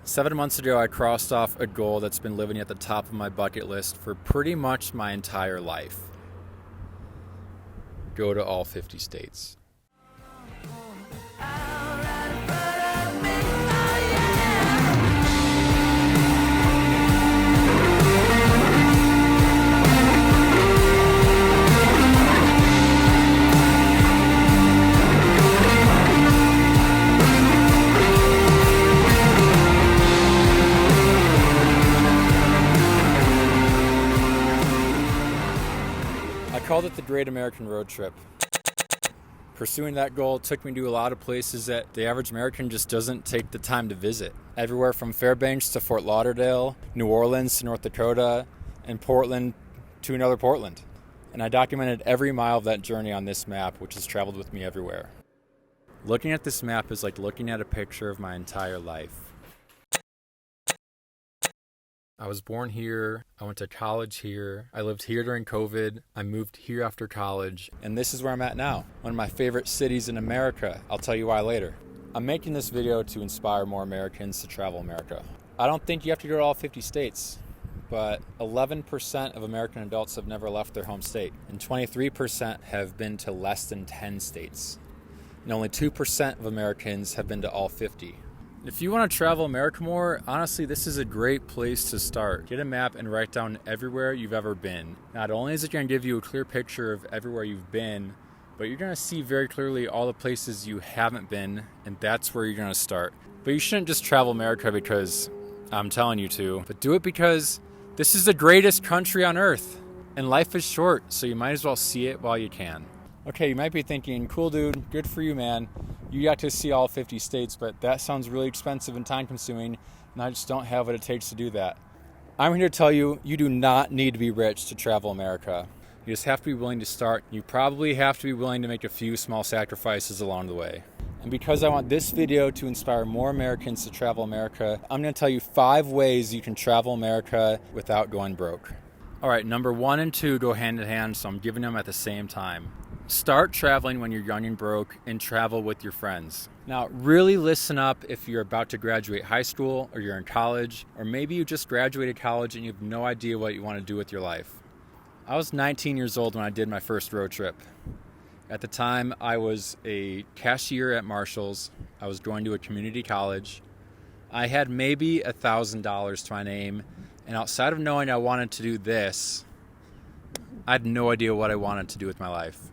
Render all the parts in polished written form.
7 months ago, I crossed off a goal that's been living at the top of my bucket list for pretty much my entire life. Go to all 50 states. I called it the Great American Road Trip. Pursuing that goal took me to a lot of places that the average American just doesn't take the time to visit. Everywhere from Fairbanks to Fort Lauderdale, New Orleans to North Dakota, and Portland to another Portland. And I documented every mile of that journey on this map, which has traveled with me everywhere. Looking at this map is like looking at a picture of my entire life. I was born here, I went to college here, I lived here during COVID, I moved here after college, and this is where I'm at now. One of my favorite cities in America. I'll tell you why later. I'm making this video to inspire more Americans to travel America. I don't think you have to go to all 50 states, but 11% of American adults have never left their home state, and 23% have been to less than 10 states. And only 2% of Americans have been to all 50. If you want to travel America more, honestly, this is a great place to start. Get a map and write down everywhere you've ever been. Not only is it going to give you a clear picture of everywhere you've been, but you're going to see very clearly all the places you haven't been, and that's where you're going to start. But you shouldn't just travel America because I'm telling you to, but do it because this is the greatest country on earth, and life is short, so you might as well see it while you can. Okay, you might be thinking, cool dude, good for you, man. You got to see all 50 states, but that sounds really expensive and time consuming, and I just don't have what it takes to do that. I'm here to tell you, you do not need to be rich to travel America. You just have to be willing to start. You probably have to be willing to make a few small sacrifices along the way. And because I want this video to inspire more Americans to travel America, I'm going to tell you 5 ways you can travel America without going broke. All right, number 1 and 2 go hand in hand, so I'm giving them at the same time. Start traveling when you're young and broke, and travel with your friends. Now, really listen up if you're about to graduate high school, or you're in college, or maybe you just graduated college and you have no idea what you want to do with your life. I was 19 years old when I did my first road trip. At the time, I was a cashier at Marshall's. I was going to a community college. I had maybe $1,000 to my name, and outside of knowing I wanted to do this, I had no idea what I wanted to do with my life.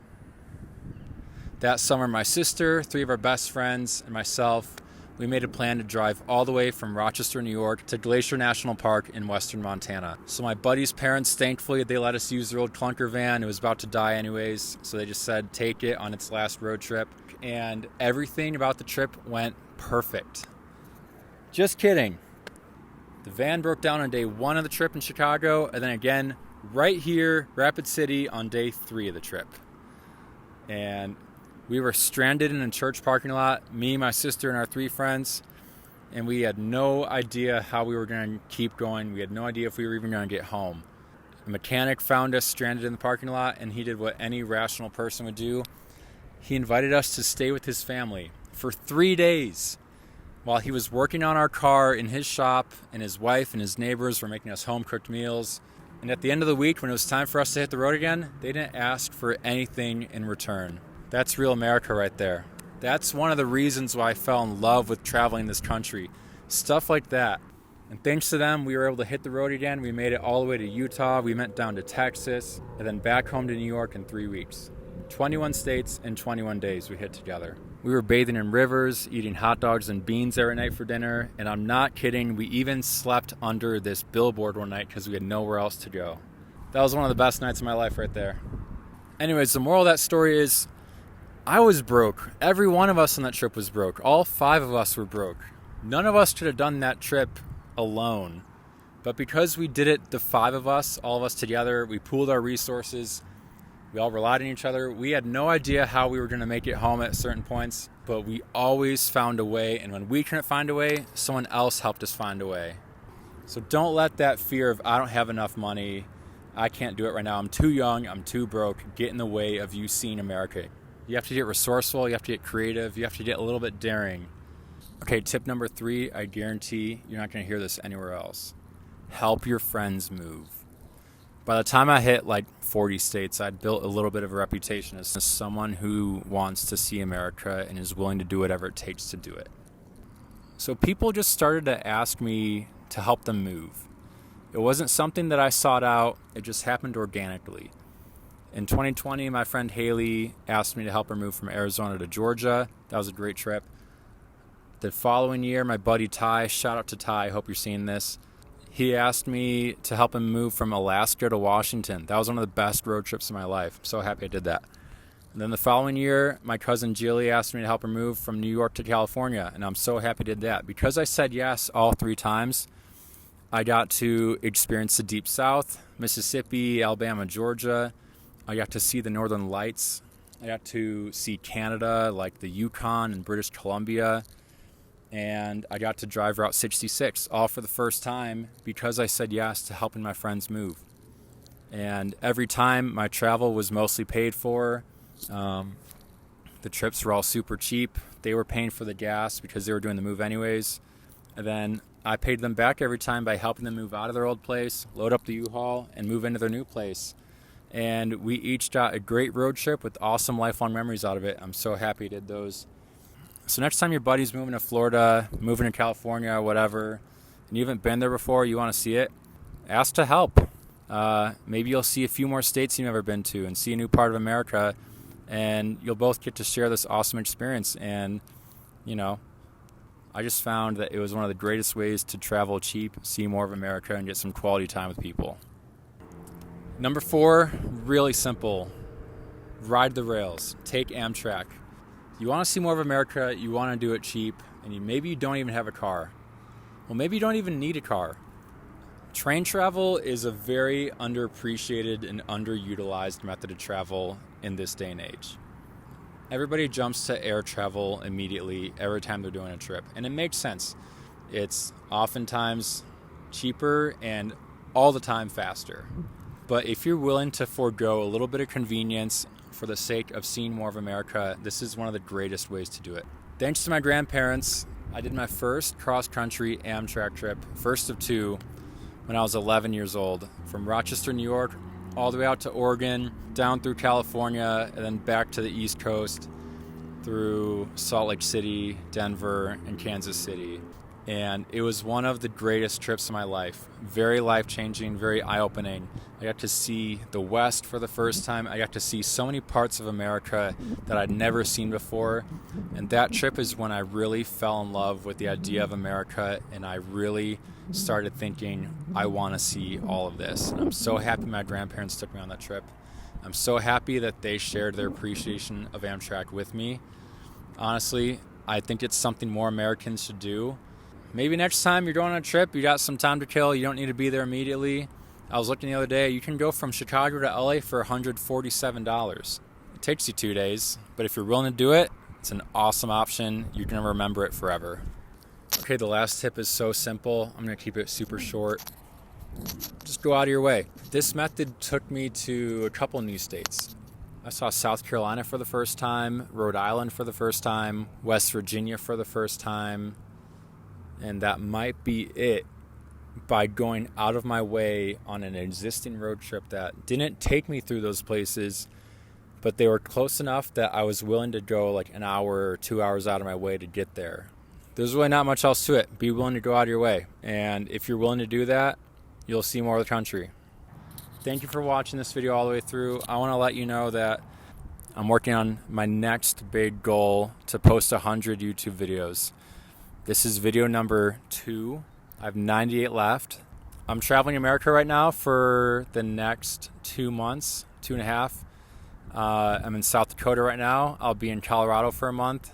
That summer, my sister, 3 of our best friends, and myself, we made a plan to drive all the way from Rochester, New York to Glacier National Park in western Montana. So my buddy's parents, thankfully, they let us use their old clunker van. It was about to die anyways, so they just said take it on its last road trip. And everything about the trip went perfect. Just kidding. The van broke down on day 1 of the trip in Chicago, and then again right here, Rapid City, on day 3 of the trip. And we were stranded in a church parking lot, me, my sister, and our 3 friends, and we had no idea how we were going to keep going. We had no idea if we were even going to get home. A mechanic found us stranded in the parking lot, and he did what any rational person would do. He invited us to stay with his family for 3 days while he was working on our car in his shop, and his wife and his neighbors were making us home-cooked meals. And at the end of the week, when it was time for us to hit the road again, they didn't ask for anything in return. That's real America right there. That's one of the reasons why I fell in love with traveling this country. Stuff like that. And thanks to them, we were able to hit the road again. We made it all the way to Utah. We went down to Texas, and then back home to New York in 3 weeks. 21 states in 21 days we hit together. We were bathing in rivers, eating hot dogs and beans every night for dinner. And I'm not kidding, we even slept under this billboard one night because we had nowhere else to go. That was one of the best nights of my life right there. Anyways, the moral of that story is, I was broke. Every one of us on that trip was broke. All 5 of us were broke. None of us could have done that trip alone. But because we did it, the 5 of us, all of us together, we pooled our resources. We all relied on each other. We had no idea how we were going to make it home at certain points, but we always found a way. And when we couldn't find a way, someone else helped us find a way. So don't let that fear of, I don't have enough money, I can't do it right now, I'm too young, I'm too broke, get in the way of you seeing America. You have to get resourceful, you have to get creative, you have to get a little bit daring. Okay, tip number 3, I guarantee you're not going to hear this anywhere else. Help your friends move. By the time I hit like 40 states, I'd built a little bit of a reputation as someone who wants to see America and is willing to do whatever it takes to do it. So people just started to ask me to help them move. It wasn't something that I sought out, it just happened organically. In 2020, my friend Haley asked me to help her move from Arizona to Georgia. That was a great trip. The following year, my buddy Ty, shout out to Ty, I hope you're seeing this, he asked me to help him move from Alaska to Washington. That was one of the best road trips of my life. I'm so happy I did that. And then the following year, my cousin Jilly asked me to help her move from New York to California, and I'm so happy I did that. Because I said yes all 3 times, I got to experience the Deep South, Mississippi, Alabama, Georgia. I got to see the Northern Lights. I got to see Canada, like the Yukon and British Columbia. And I got to drive Route 66, all for the first time because I said yes to helping my friends move. And every time my travel was mostly paid for. The trips were all super cheap. They were paying for the gas because they were doing the move anyways. And then I paid them back every time by helping them move out of their old place, load up the U-Haul, and move into their new place. And we each got a great road trip with awesome lifelong memories out of it. I'm so happy I did those. So next time your buddy's moving to Florida, moving to California or whatever, and you haven't been there before, you want to see it, ask to help. Maybe you'll see a few more states you've never been to and see a new part of America, and you'll both get to share this awesome experience. And, you know, I just found that it was one of the greatest ways to travel cheap, see more of America, and get some quality time with people. Number 4, really simple. Ride the rails. Take Amtrak. You want to see more of America, you want to do it cheap, and maybe you don't even have a car. Well, maybe you don't even need a car. Train travel is a very underappreciated and underutilized method of travel in this day and age. Everybody jumps to air travel immediately every time they're doing a trip, and it makes sense. It's oftentimes cheaper and all the time faster. But if you're willing to forego a little bit of convenience for the sake of seeing more of America, this is one of the greatest ways to do it. Thanks to my grandparents, I did my first cross-country Amtrak trip, first of 2, when I was 11 years old, from Rochester, New York, all the way out to Oregon, down through California, and then back to the East Coast through Salt Lake City, Denver, and Kansas City. And it was one of the greatest trips of my life. Very life-changing, very eye-opening. I got to see the West for the first time. I got to see so many parts of America that I'd never seen before. And that trip is when I really fell in love with the idea of America, and I really started thinking, I want to see all of this. And I'm so happy my grandparents took me on that trip. I'm so happy that they shared their appreciation of Amtrak with me. Honestly, I think it's something more Americans should do. Maybe next time you're going on a trip, you got some time to kill, you don't need to be there immediately. I was looking the other day, you can go from Chicago to LA for $147. It takes you 2 days, but if you're willing to do it, it's an awesome option. You're going to remember it forever. Okay, the last tip is so simple. I'm going to keep it super short. Just go out of your way. This method took me to a couple new states. I saw South Carolina for the first time, Rhode Island for the first time, West Virginia for the first time, and that might be it by going out of my way on an existing road trip that didn't take me through those places, but they were close enough that I was willing to go like an hour or 2 hours out of my way to get there. There's really not much else to it. Be willing to go out of your way. And if you're willing to do that, you'll see more of the country. Thank you for watching this video all the way through. I want to let you know that I'm working on my next big goal to post 100 YouTube videos. This is video number 2. I have 98 left. I'm traveling America right now for the next 2 months, 2.5. I'm in South Dakota right now. I'll be in Colorado for a month,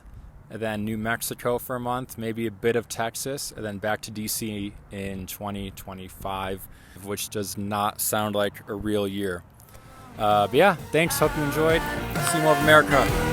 and then New Mexico for a month, maybe a bit of Texas, and then back to DC in 2025, which does not sound like a real year. But yeah, thanks. Hope you enjoyed. See more of America.